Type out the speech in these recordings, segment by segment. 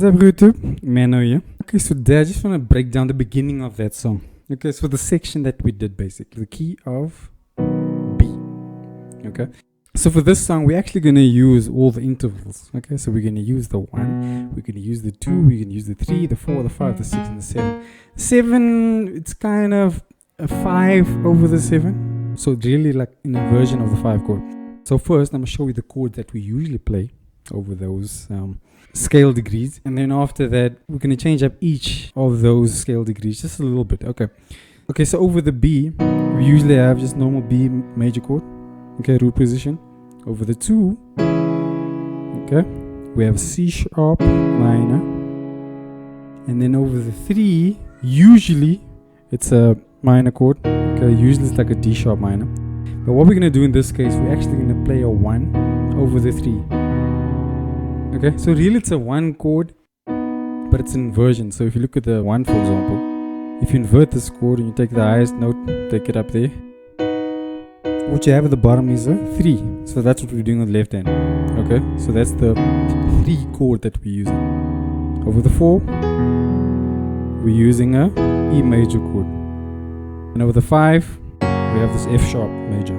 What's up, YouTube? Mano here. Okay, so today I just want to break down the beginning of that song. Okay, so the section that we did basically, the key of B. Okay, so for this song, we're actually going to use all the intervals. Okay, so we're going to use the 1, we're going to use the 2, we're going to use the 3, the 4, the 5, the 6, and the 7. 7, it's kind of a 5 over the 7. So really like an inversion of the 5 chord. So first, I'm going to show you the chords that we usually play over those scale degrees, and then after that we're going to change up each of those scale degrees just a little bit. Okay, so over the B we usually have just normal B major chord, okay, root position. Over the 2, okay, we have C sharp minor, and then over the 3 usually it's a minor chord, okay, usually it's like a D sharp minor, but what we're going to do in this case, we're actually going to play a 1 over the 3. Okay, so really it's a 1 chord, but it's an inversion. So if you look at the 1, for example, if you invert this chord and you take the highest note, take it up there, what you have at the bottom is a 3. So that's what we're doing on the left hand. Okay, so that's the 3 chord that we're using. Over the 4, we're using a E major chord. And over the 5, we have this F sharp major.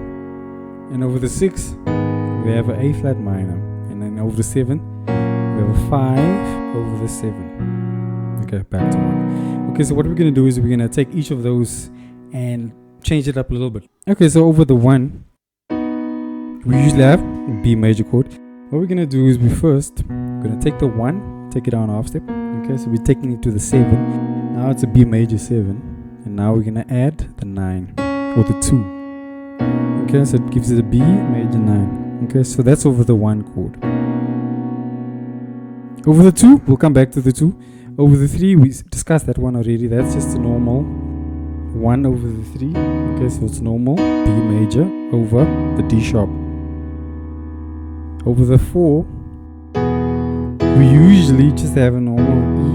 And over the 6, we have an A flat minor. And then over the 7, we have a 5 over the 7. Okay, back to 1. Okay, so what we're going to do is we're going to take each of those and change it up a little bit. Okay, so over the 1, we usually have B major chord. What we're going to do is we're going to take the 1, take it down a half step. Okay, so we're taking it to the 7. Now it's a B major 7. And now we're going to add the 9 or the 2. Okay, so it gives it a B major 9. Okay, so that's over the 1 chord. Over the 2, we'll come back to the 2. Over the 3, we discussed that one already. That's just a normal 1 over the 3. Okay, so it's normal B major over the D sharp. Over the 4, we usually just have a normal E.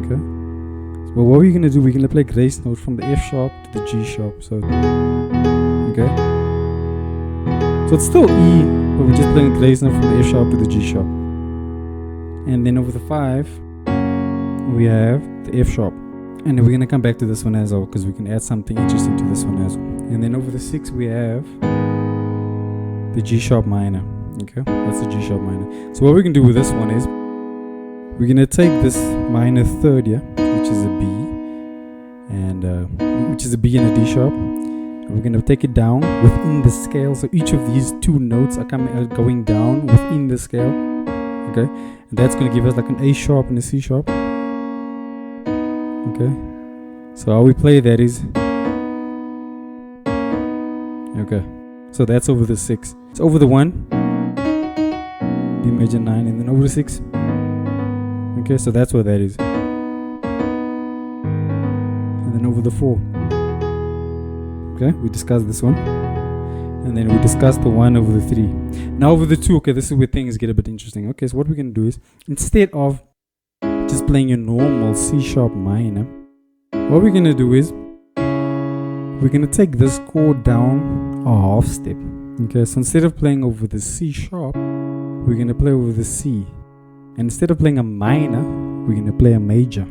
Okay, so what we're going to do, we're going to play grace note from the F sharp to the G sharp. So, okay, so it's still E, but we're just playing grace note from the F sharp to the G sharp. And then over the 5, we have the F sharp. And then we're going to come back to this one as well, because we can add something interesting to this one as well. And then over the 6, we have the G sharp minor. Okay, that's the G sharp minor. So what we can do with this one is, we're going to take this minor third here, which is a B, and which is a B and a D sharp. We're going to take it down within the scale. So each of these 2 notes are going down within the scale. Okay, and that's going to give us like an A sharp and a C sharp. Okay, so how we play that is, okay, so that's over the 6. It's over the 1, B major 9, and then over the 6. Okay, so that's what that is. And then over the 4. Okay, we discussed this one. And then we discussed the 1 over the 3. Now over the 2, okay, this is where things get a bit interesting. Okay, so what we're going to do is, instead of just playing your normal C sharp minor, what we're going to do is, we're going to take this chord down a half step. Okay, so instead of playing over the C sharp, we're going to play over the C. And instead of playing a minor, we're going to play a major.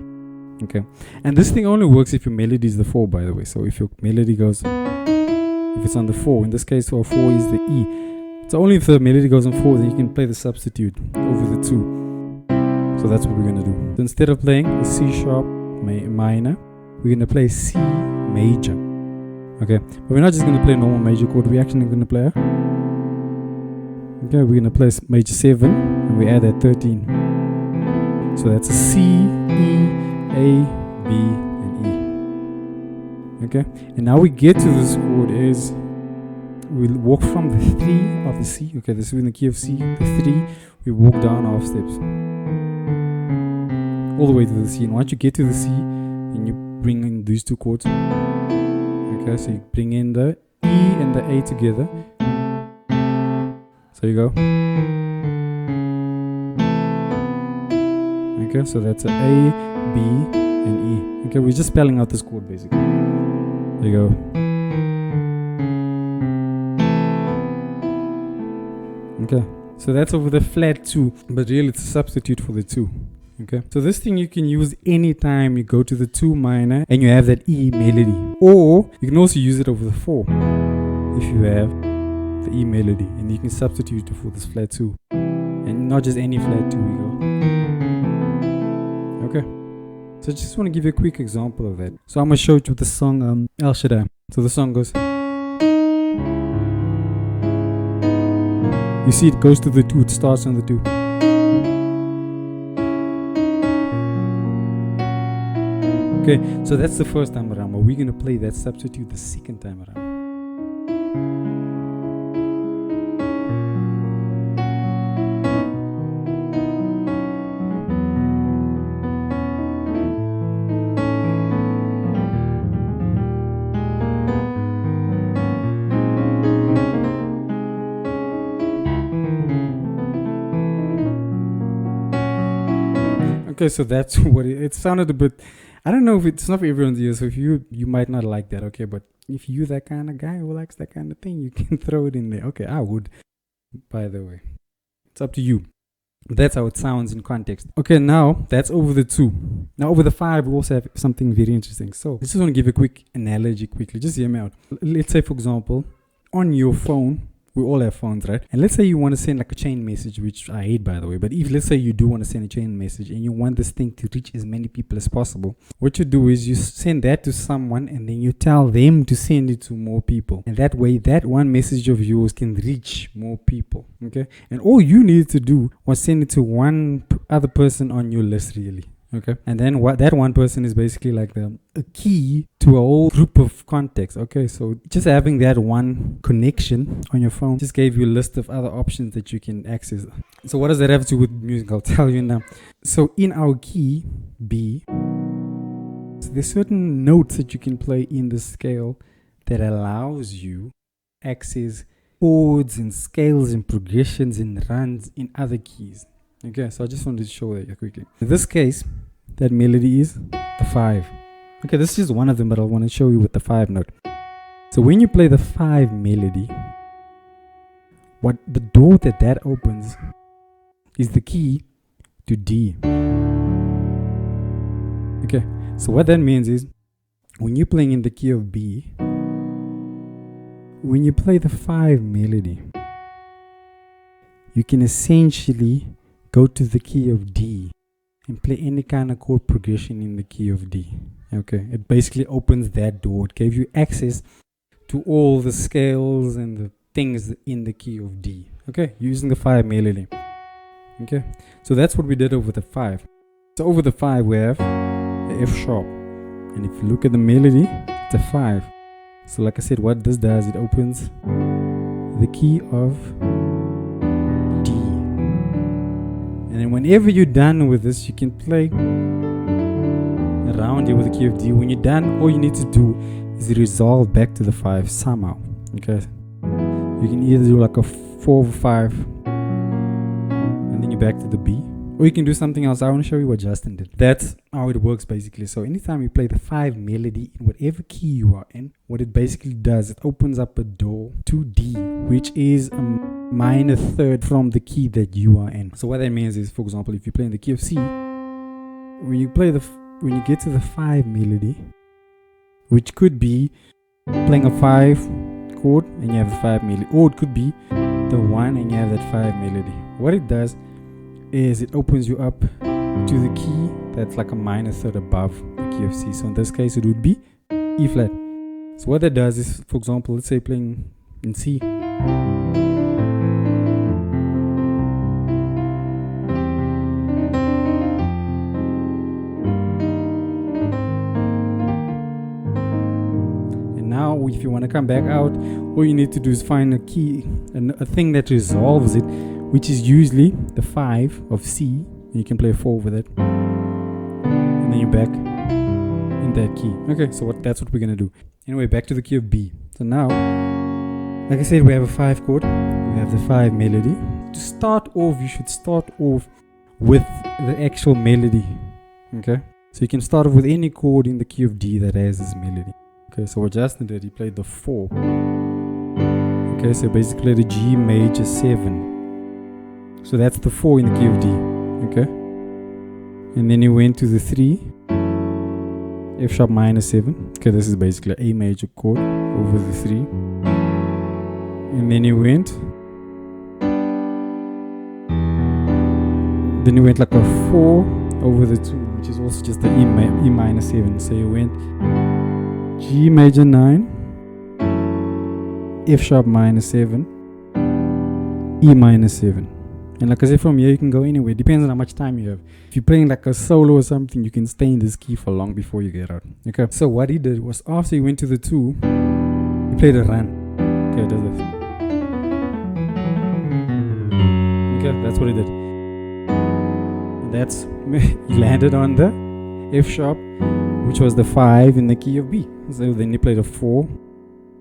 Okay, and this thing only works if your melody is the 4, by the way. So if your melody goes, if it's on the 4, in this case our 4 is the E. So only if the melody goes on 4, then you can play the substitute over the 2. So that's what we're going to do. So instead of playing a C sharp minor, we're going to play C major. Okay, but we're not just going to play a normal major chord, we're actually going to play a, okay, we're going to play major 7, and we add that 13. So that's a C, E, A, B, and E. Okay, and now we get to this chord is, we'll walk from the 3 of the C. Okay, this is in the key of C, the 3, we walk down half steps all the way to the C. And once you get to the C, and you bring in these 2 chords. Okay, so you bring in the E and the A together. So you go. Okay, so that's a A, B, and E. Okay, we're just spelling out this chord basically. There you go. Okay, so that's over the flat 2, but really it's a substitute for the 2. Okay, so this thing you can use anytime you go to the 2 minor and you have that E melody, or you can also use it over the 4 if you have the E melody, and you can substitute it for this flat 2, and not just any flat 2 we go. Okay, so I just want to give you a quick example of that. So I'm going to show it with the song El Shaddai. So the song goes, you see it goes to the 2, it starts on the 2. Okay, so that's the first time around, but we're going to play that substitute the second time around. Okay, so that's what it sounded a bit. I don't know if it's not for everyone's ears, so if you might not like that, okay, but if you're that kind of guy who likes that kind of thing, you can throw it in there. Okay, I would, by the way. It's up to you. That's how it sounds in context. Okay, now that's over the 2. Now over the 5, we also have something very interesting. So I just want to give a quick analogy quickly. Just hear me out. Let's say, for example, on your phone, we all have phones, right? And let's say you want to send like a chain message, which I hate, by the way. But if let's say you do want to send a chain message and you want this thing to reach as many people as possible, what you do is you send that to someone and then you tell them to send it to more people. And that way, that one message of yours can reach more people, okay? And all you need to do was send it to one other person on your list, really. Okay, and then what that one person is basically like a key to a whole group of contacts. Okay, so just having that one connection on your phone just gave you a list of other options that you can access. So what does that have to do with music? I'll tell you now. So in our key B, so there's certain notes that you can play in the scale that allows you access chords and scales and progressions and runs in other keys. Okay, so I just wanted to show that quickly. In this case, that melody is the 5. Okay, this is just one of them, but I want to show you with the 5 note. So when you play the 5 melody, what the door that opens is the key to D. Okay, so what that means is when you're playing in the key of B, when you play the 5 melody, you can essentially go to the key of D and play any kind of chord progression in the key of D. Okay, it basically opens that door. It gave you access to all the scales and the things in the key of D. Okay, using the 5 melody. Okay, so that's what we did over the 5. So over the 5 we have the F sharp, and if you look at the melody, it's a 5. So like I said, what this does, it opens the key of D. And then whenever you're done with this, you can play around here with the key of D. When you're done, all you need to do is resolve back to the 5 somehow. Okay, you can either do like a 4 or 5 and then you're back to the B, or you can do something else. I want to show you what Justin did. That's how it works basically. So anytime you play the 5 melody in whatever key you are in, what it basically does, it opens up a door to D, which is a minor third from the key that you are in. So what that means is, for example, if you play in the key of C, when you get to the 5 melody, which could be playing a 5 chord and you have the 5 melody, or it could be the 1 and you have that 5 melody. What it does is it opens you up to the key that's like a minor third above the key of C. So in this case it would be E flat. So what that does is, for example, let's say playing in C, and now if you want to come back out, all you need to do is find a key and a thing that resolves it, which is usually the 5 of C, and you can play a 4 with it, and then you're back in that key. Okay, so that's what we're gonna do. Anyway, back to the key of B. So now, like I said, we have a 5 chord, we have the 5 melody. To start off, you should start off with the actual melody. Okay, so you can start off with any chord in the key of D that has this melody. Okay, so what Justin did, he played the 4. Okay, so basically the G major 7. So that's the 4 in the key of D. Okay, and then he went to the 3, F sharp minor 7. Okay, this is basically A major chord over the 3. And then he went like a 4 over the 2, which is also just the E minor 7. So he went G major 9, F sharp minor 7, E minor 7. And like I said, from here you can go anywhere. Depends on how much time you have. If you're playing like a solo or something, you can stay in this key for long before you get out. Okay. So what he did was, after he went to the 2, he played a run. Okay, does this. Okay, that's what he did. And that's he landed on the F sharp, which was the 5 in the key of B. So then he played a 4.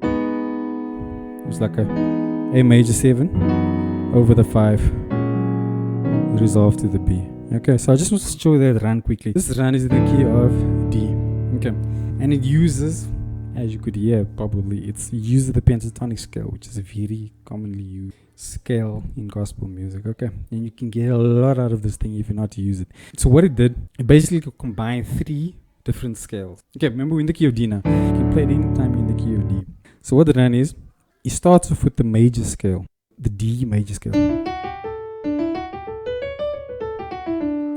It was like a A major 7 over the 5. Resolved to the B. Okay, so I just want to show that run quickly. This run is in the key of D. Okay, and it uses, as you could hear probably, it uses the pentatonic scale, which is a very commonly used scale in gospel music. Okay, and you can get a lot out of this thing if you know how to use it. So what it did, it basically combined 3 different scales. Okay, remember we're in the key of D now. You can play it anytime in the key of D. So what the run is, it starts off with the major scale, the D major scale.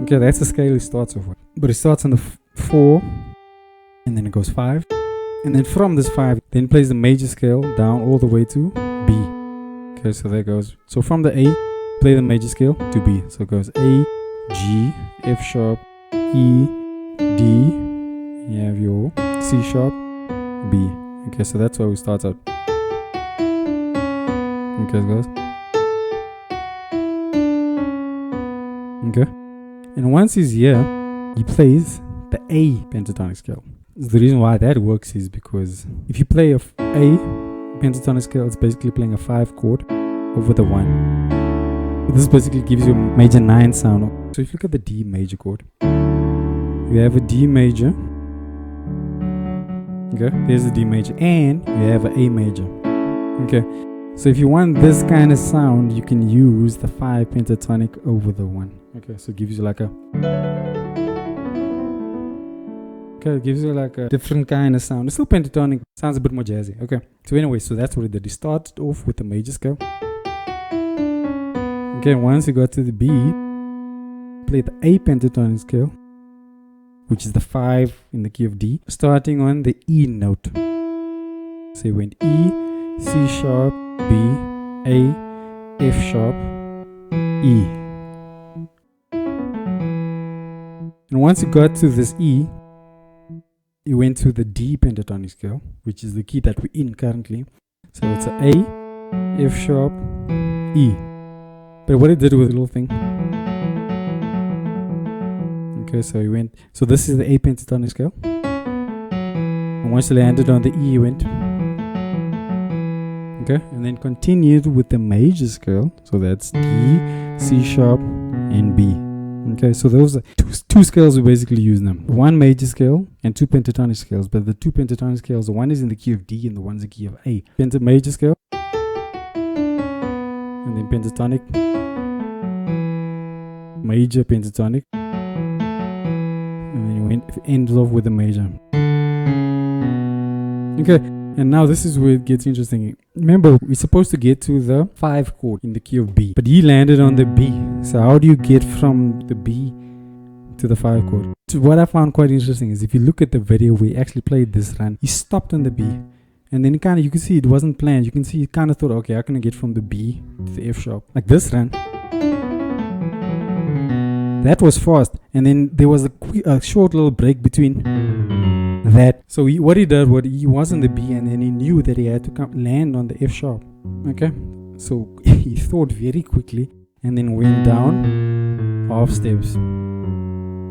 Okay, that's the scale it starts off with. But it starts on the 4, and then it goes 5. And then from this 5, then plays the major scale down all the way to B. Okay, so there goes. So from the A, play the major scale to B. So it goes A, G, F sharp, E, D. You have your C sharp, B. Okay, so that's how it starts out. Okay, it goes. Okay. And once he's here, he plays the A pentatonic scale. The reason why that works is because if you play a pentatonic scale, it's basically playing a 5 chord over the 1. This basically gives you a major 9 sound. So if you look at the D major chord, you have a D major. Okay, there's a D major, and you have an A major. Okay, so if you want this kind of sound, you can use the 5 pentatonic over the 1. Okay, so it gives you like a different kind of sound. It's still pentatonic, sounds a bit more jazzy. Okay, so anyway, so that's what it did. He started off with the major scale. Okay, once he got to the B, played the A pentatonic scale, which is the 5 in the key of D, starting on the E note. So he went E, C sharp, B, A, F sharp, E. And once he got to this E, he went to the D pentatonic scale, which is the key that we're in currently. So it's a A, F sharp, E. But what he did with the little thing. Okay, so he went. So this is the A pentatonic scale. And once he landed on the E, he went. Okay, and then continued with the major scale. So that's D, C sharp, and B. Okay, so those are two scales we basically use now. One major scale and 2 pentatonic scales. But the 2 pentatonic scales, the one is in the key of D and the one's in the key of A. Major scale. And then pentatonic. Major pentatonic. And then you end off with the major. Okay, and now this is where it gets interesting. Remember, we're supposed to get to the 5 chord in the key of B, but he landed on the B. So how do you get from the B to the 5 chord? So what I found quite interesting is if you look at the video where he actually played this run, he stopped on the B, and then you can see it wasn't planned. You can see he kind of thought, okay, how can I get from the B to the F sharp? Like this run. That was fast, and then there was a short little break between that. So what he did, he was on the B, and then he knew that he had to land on the F sharp. Okay, so he thought very quickly, and then went down half steps,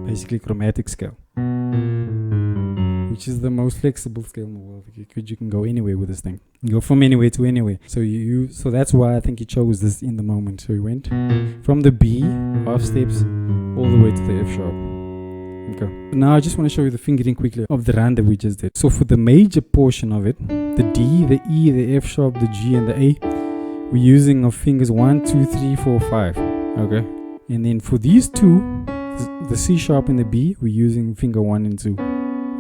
basically chromatic scale, which is the most flexible scale in the world. You can go anywhere with this thing. You go from anywhere to anywhere. So that's why I think he chose this in the moment. So he went from the B half steps all the way to the F sharp. Okay. Now I just want to show you the fingering quickly of the run that we just did. So for the major portion of it, the D, the E, the F sharp, the G, and the A, we're using our fingers 1, 2, 3, 4, 5. Okay. And then for these two, the C sharp and the B, we're using finger 1 and 2.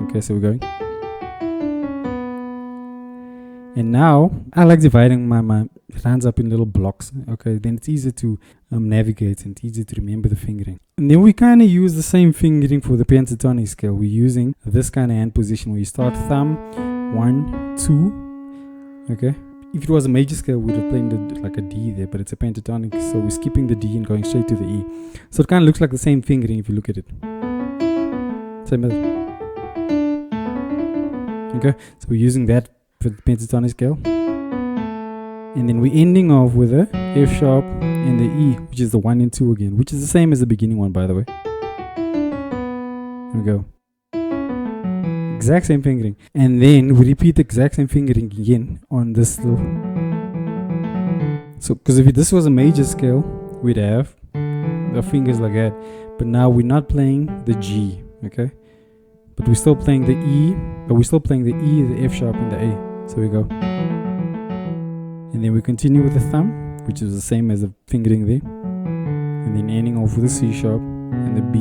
Okay, so we're going. And now I like dividing my hands up in little blocks. Okay, then it's easier to navigate and easier to remember the fingering. And then we kind of use the same fingering for the pentatonic scale. We're using this kind of hand position where you start thumb 1, 2. Okay, if it was a major scale, we would have played like a D there, but it's a pentatonic, so we're skipping the D and going straight to the E. So it kind of looks like the same fingering if you look at it. Same as. Okay, so we're using that for the pentatonic scale, and then we're ending off with a F sharp and the E, which is the 1 and 2 again, which is the same as the beginning one, by the way. There we go. Exact same fingering, and then we repeat the exact same fingering again on this little. So, because if this was a major scale, we'd have the fingers like that, but now we're not playing the G, okay? But we're still playing the E, but we're still playing the E, the F sharp, and the A. So we go. And then we continue with the thumb, which is the same as the fingering there. And then ending off with the C sharp and the B.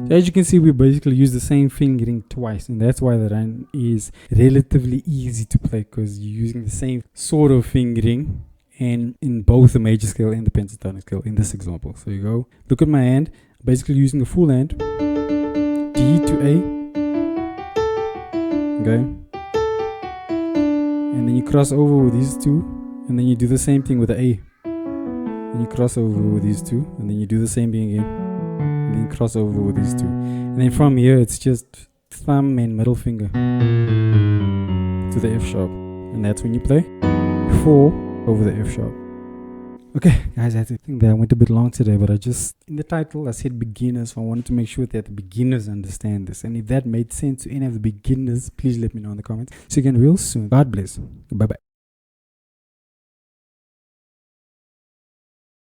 So as you can see, we basically use the same fingering twice. And that's why the run is relatively easy to play, because you're using the same sort of fingering and in both the major scale and the pentatonic scale in this example. So you go, look at my hand, basically using the full hand, D to A. Okay, and then you cross over with these two, and then you do the same thing with the A. Then you cross over with these two, and then you do the same thing again, and then you cross over with these two, and then from here it's just thumb and middle finger to the F sharp, and that's when you play 4 over the F sharp. Okay, guys, I think that I went a bit long today, but in the title, I said beginners, so I wanted to make sure that the beginners understand this. And if that made sense to any of the beginners, please let me know in the comments. See you again real soon. God bless. Bye-bye.